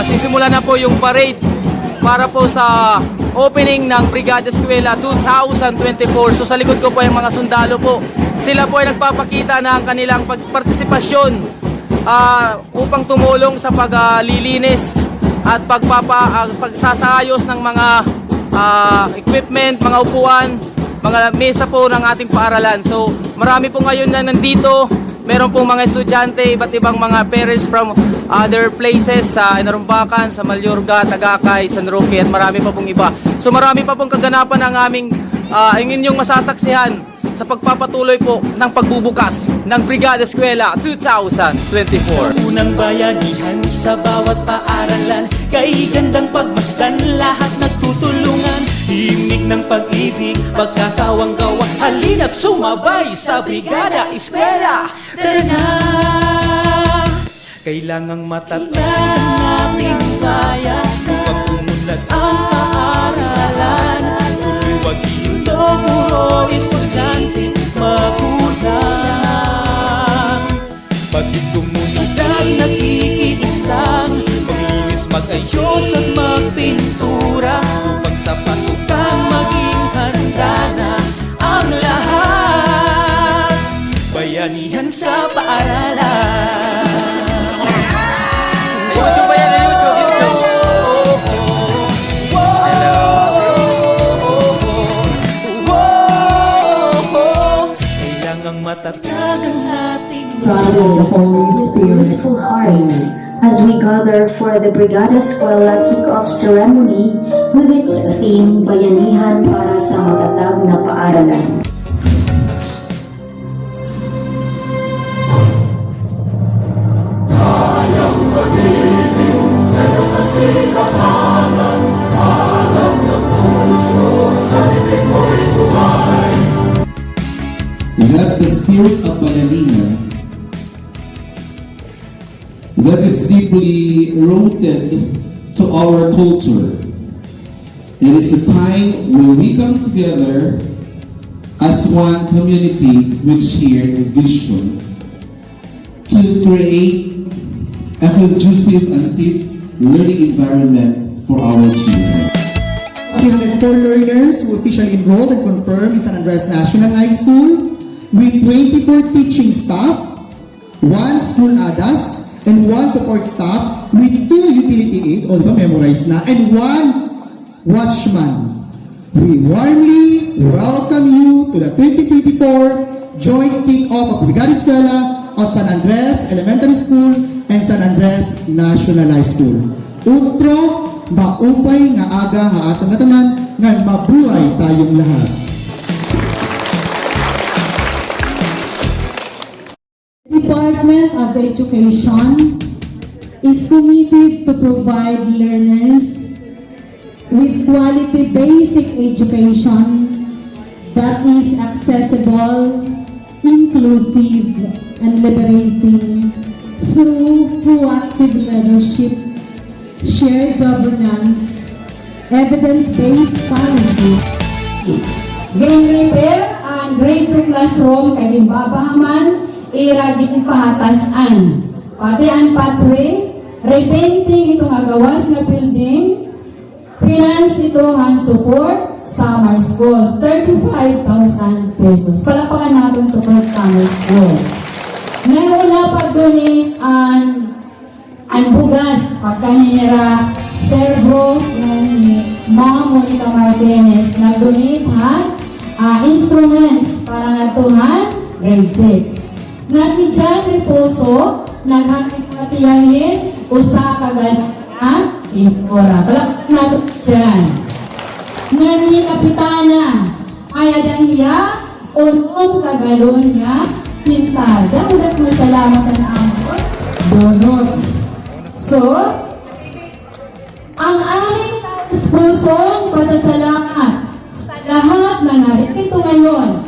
magsisimula na po yung parade para po sa opening ng Brigada Eskwela 2024. So sa likod ko po yung mga sundalo po. Sila po ay nagpapakita ng kanilang pagpartisipasyon upang tumulong sa paglilinis at pagsasayos ng mga equipment, mga upuan, mga mesa po ng ating paaralan. So marami po ngayon na nandito. Meron pong mga estudyante, iba't ibang mga parents from other places sa Inarumbacan, sa Mayorga, Tagakay, San Roque at marami pa pong iba. So marami pa pong kaganapan ang aming inyong masasaksihan sa pagpapatuloy po ng pagbubukas ng Brigada Eskwela 2024. Unang bayanihan sa bawat paaralan, kay gandang pagmasdan, lahat nagtutulungan. Himig ng pag-ibig, pagkakawang-gawa, halina't sumabay sa Brigada Eskwela. Tara na! Kailangang matatag ng ating bayan upang umunlad ang paaralan. Tuloy wag ito, guro, estudyante, magulang. Pagit komunidad nakikiisang, maglinis, mag-ayos at magpintura, upang sa pasukan maging handa na ang lahat. Bayanihan sa paaralan. YouTube ba yan? YouTube. Kailangang matatag ang ating Son of the Holy Spirit. Beautiful hearts as we gather for the Brigada Eskwela kick-off ceremony with its theme, Bayanihan para sa matatag na paaralan. That the spirit of Bayanihan that is deeply rooted to our culture. It is the time when we come together as one community with shared vision to create a conducive and safe learning environment for our children. 304 learners who officially enrolled and confirmed in San Andres National High School with 24 teaching staff, 1 school ADAS, and 1 support staff with 2 utility aid, all ba memorized na, and 1 watchman. We warmly welcome you to the 2024 joint kick-off of Brigada Eskwela of San Andres Elementary School and San Andres National High School. Utro, maupay nga aga nga atong natanan nga mabuhay tayong lahat. Department of Education is committed to provide learners with quality basic education that is accessible, inclusive, and liberating through proactive leadership, shared governance, evidence-based policy. Game repair ang grade 2 classroom kay gimbabahaman iragin pahatasan. Pati ang pathway, repainting itong agawas na building, finance ito ang support summer schools, 35,000 pesos. Palapakan natin support summer schools. Nauna pag-donate ang bugas, pagkaninira Cervros ni Ma'am Monica Martinez, nag-donate instruments para ngatuhan grade 6. Ngati dyan, Riposo, naghakit-hatiyahin, usa kagad na pintura. Palapit nato dyan. Ngani Kapitana, ay adahiya, unom kagalon nga pintada. Ulat masalamatan ang donots. So, ang aming pusong pasasalamat sa lahat na narito ngayon.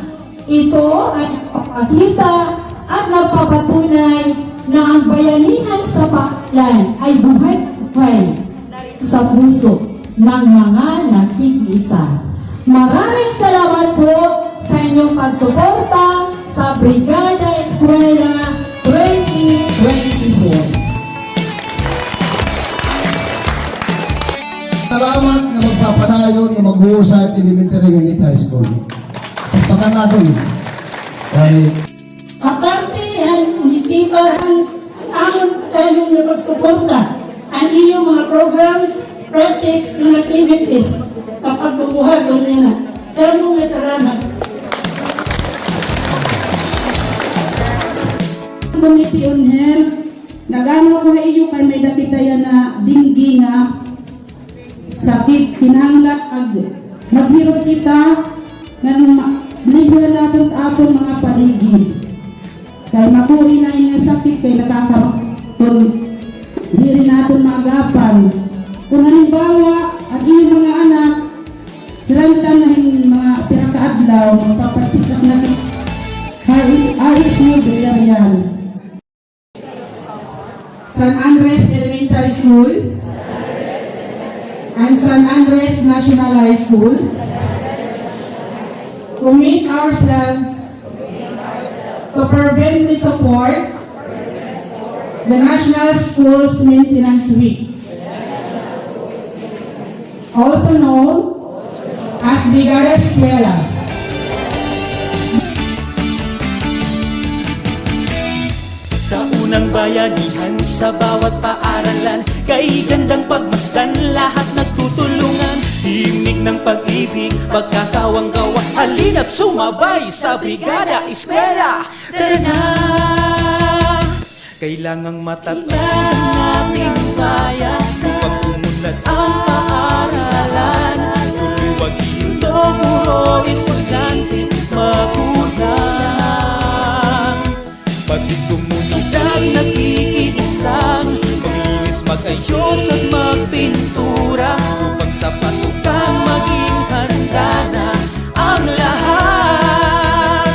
Ito ay papakita at magpapatunay na ang bayanihan sa paaralan ay buhay-buhay sa puso ng mga nakikiisa. Maraming salamat po sa inyong pagsuporta sa Brigada Eskwela 2024. magbuo sa elementary unit high school. Takan natin. Dahil Aparte, hindi ba ang amon kayo niyo pagsuporta ang iyong mga programs, projects, and activities kapag bubuhat o nila. Kamo nga salamat. Committee on Health, nagano ko iyo kay may dakitayan na dinggi nga sakit kinahanglan ag maghirot kita nga libuhan natin atong mga paligid. Kay mabuhi na inyong sakit kay nakakakon diri natin maagapan. Kung halimbawa ang iyong mga anak Dilantan na yung mga pinakaadlaw, magpapatsikap na RSU Villarreal. San Andres Elementary School and San Andres National High School commit ourselves to fervently support the National Schools Maintenance Week, also known as Brigada Eskwela. Sa unang bayanihan, sa bawat paaralan, kay gandang pagmasdan, lahat nagtutulungan. Himig ng pag-ibig, pagkakawang-gawa, halina't sumabay sa Brigada Eskwela. Tara na! Kailangang matatag ang ating bayan upang umunlad ang paaralan. Tuluwag ito, guro, estudyante, magulang. Pati komunidad nakikiisang, maglinis, mag-ayos at magpintura, upang sa pasukan maging handa na ang lahat.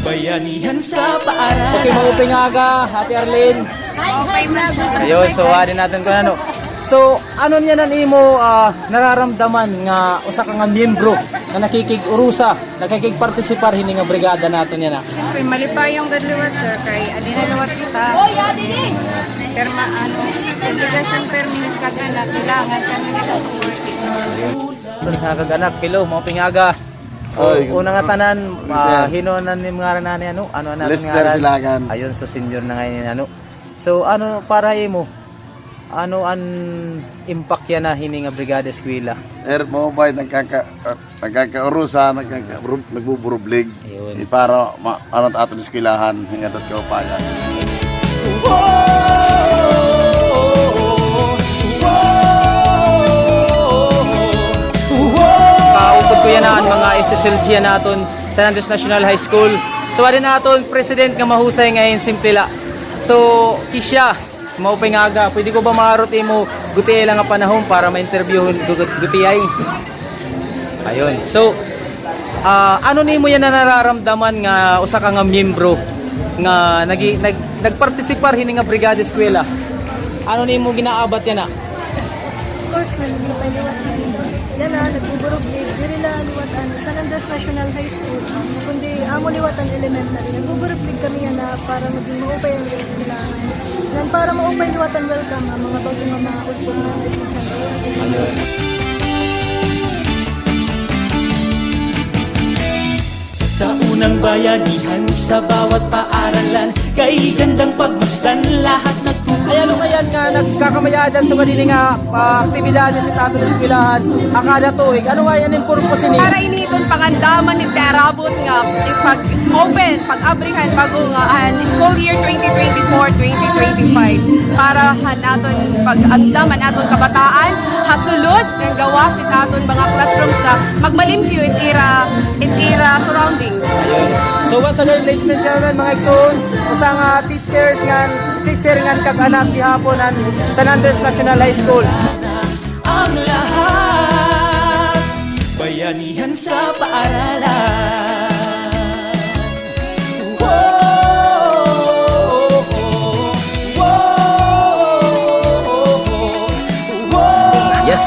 Bayanihan sa paaralan. Okay, mauping aga, Ate Arlene. Ayun, so ano natin kung ano. So, ano niya nan imo nararamdaman nga usa ka nga miyembro na nakikig-urusa, nakikig-partisipar hini nga brigada natin yan. Siyempre, malipay yung dadliwat, sir, kay adinalawat kita. Pero obligasyon permit ka na kailangan kami nag-support. So, sa kaganak, kilo, mauping aga. Una nga tanan, hinonan ni mga ranani, ano natin Lester Silagan. Ayun, so senior na ngayon, ano. So, ano, para imo, ano ang impact yan na hini nga Brigada Eskwela? mo ba nagkakaurusa, nagbuburublig. Ayun. Para anong aton eskwelahan, hingat at kaupayan. Kaupod ko yan na mga SSLG yan natin San Andres National High School. So, ano natin, President nga mahusay ngayon, Simplila. So, Kisya, maupay nga aga, pwede ko ba maruti mo gutiay lang nga panahon para ma-interview gutiay? Ayun. So, ano nimo yan na nararamdaman nga usa ka nga miyembro nga nagpartisipar hini nga Brigada Eskwela? Ano nimo ginaabat yan na? Of course, nalipay liwat yan na, nagbuburublig. Diri la liwatan, San Andres National High School. Kundi amo liwatan elementary. Nagbuburublig kami yan na para maging maupay ang eskwelahan. Yan para maupay liwatan welcome ang mga bagong mga ulpog ng estudyante. Sa unang bayanihan, sa bawat paaralan, kay gandang pagmasdan, lahat nagtutulungan. Ayan ngayon nga nagkakamayadan sa kanili nga aktibidad sa Tato ng Eskwelahan akada tuig. Ano nga yan yung purpose ni? Para initon pangandaman ni terabot nga pag-open, pag-abrihan bago nga school year 2024-2025 para naton pag-andaman aton kabataan hasulod ng gawa si taton mga classrooms na magmalimpyo itira surroundings. So once again, ladies and gentlemen, mga igsoon, usa nga teacher nga kag-anak gihapon ang San Andres National High School. Ang lahat, bayanihan sa paaralan.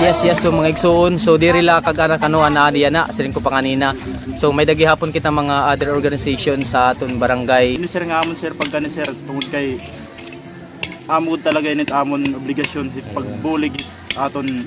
Yes. So mga igsoon, so diri la kag-anak kanuan na diya na siling ko pa kanina. So may dagihapon kita mga other organization sa aton barangay. Ini sir nga amon sir pagka ni sir tungod kay amon talaga init amon obligasyon pagbulig aton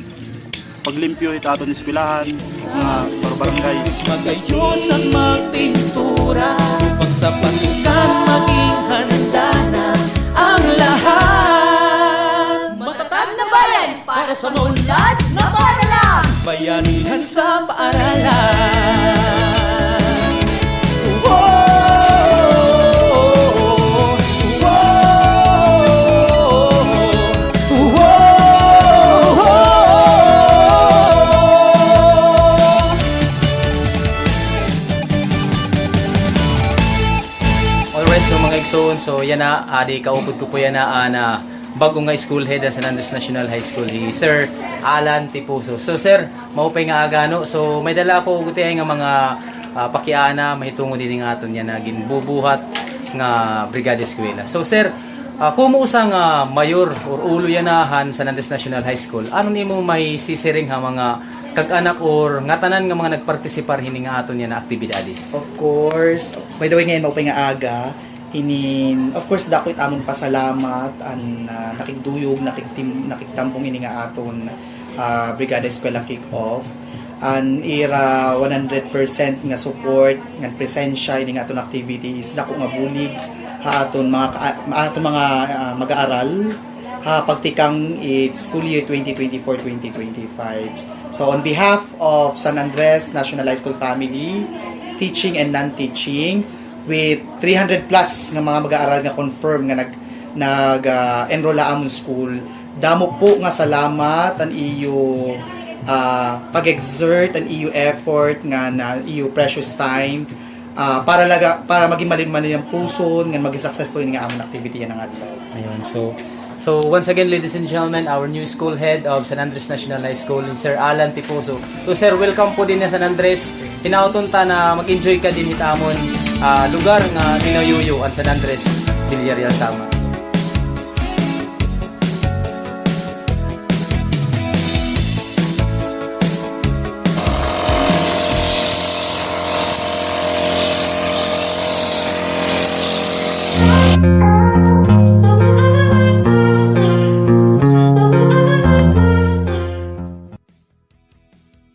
paglimpyo ito aton eskwelahan, mga barangay. Magayos ang magpintura upang sa pasukan maging handa na ang lahat. Matatag na bayan para sa maunlad na paaralan. Bayanihan sa paaralan. Alright, so mga igsoon, so yan na, adi kaupod ko po yan na bago nga school head sa San Andres National High School, Sir Alan Tipuso. So sir, maupay nga agano, so may dala ko gutihay nga mga pakiana, mahitungo din nga aton yan na ginbubuhat nga Brigada Eskwela. So sir, kumuusa nga mayor or ulo yanahan sa San Andres National High School, ano nimo may sisiring ha mga kag-anak or nga tanan nga mga nagpartisipar hini nga aton yan na aktibidades? Of course, by the way ngayon maupay nga aga, of course dako it amon pasalamat an nakigduyog nakigtampong ini nga aton Brigada Eskwela kick-off an ira 100% nga support nga presensya ini nga aton activities dako nga bulig ha aton mga mag-aaral ha pagtikang school year 2024-2025. So on behalf of San Andres National High School family, teaching and non-teaching, with 300 plus nga mga mag-aaral nga confirm nga nag-enroll amon school, damo po nga salamat an iyo pag-exert an iyo effort nga na iyo precious time para maging malinman ang puso nga maging successful nga amon activity yan ang adlaw. Ayun, so once again, ladies and gentlemen, our new school head of San Andres National High School, Sir Alan Tipuso. So sir, welcome po din na San Andres. Hinauton ta na mag-enjoy ka din itamon lugar nga ninayuyo ang San Andres Villarreal tama.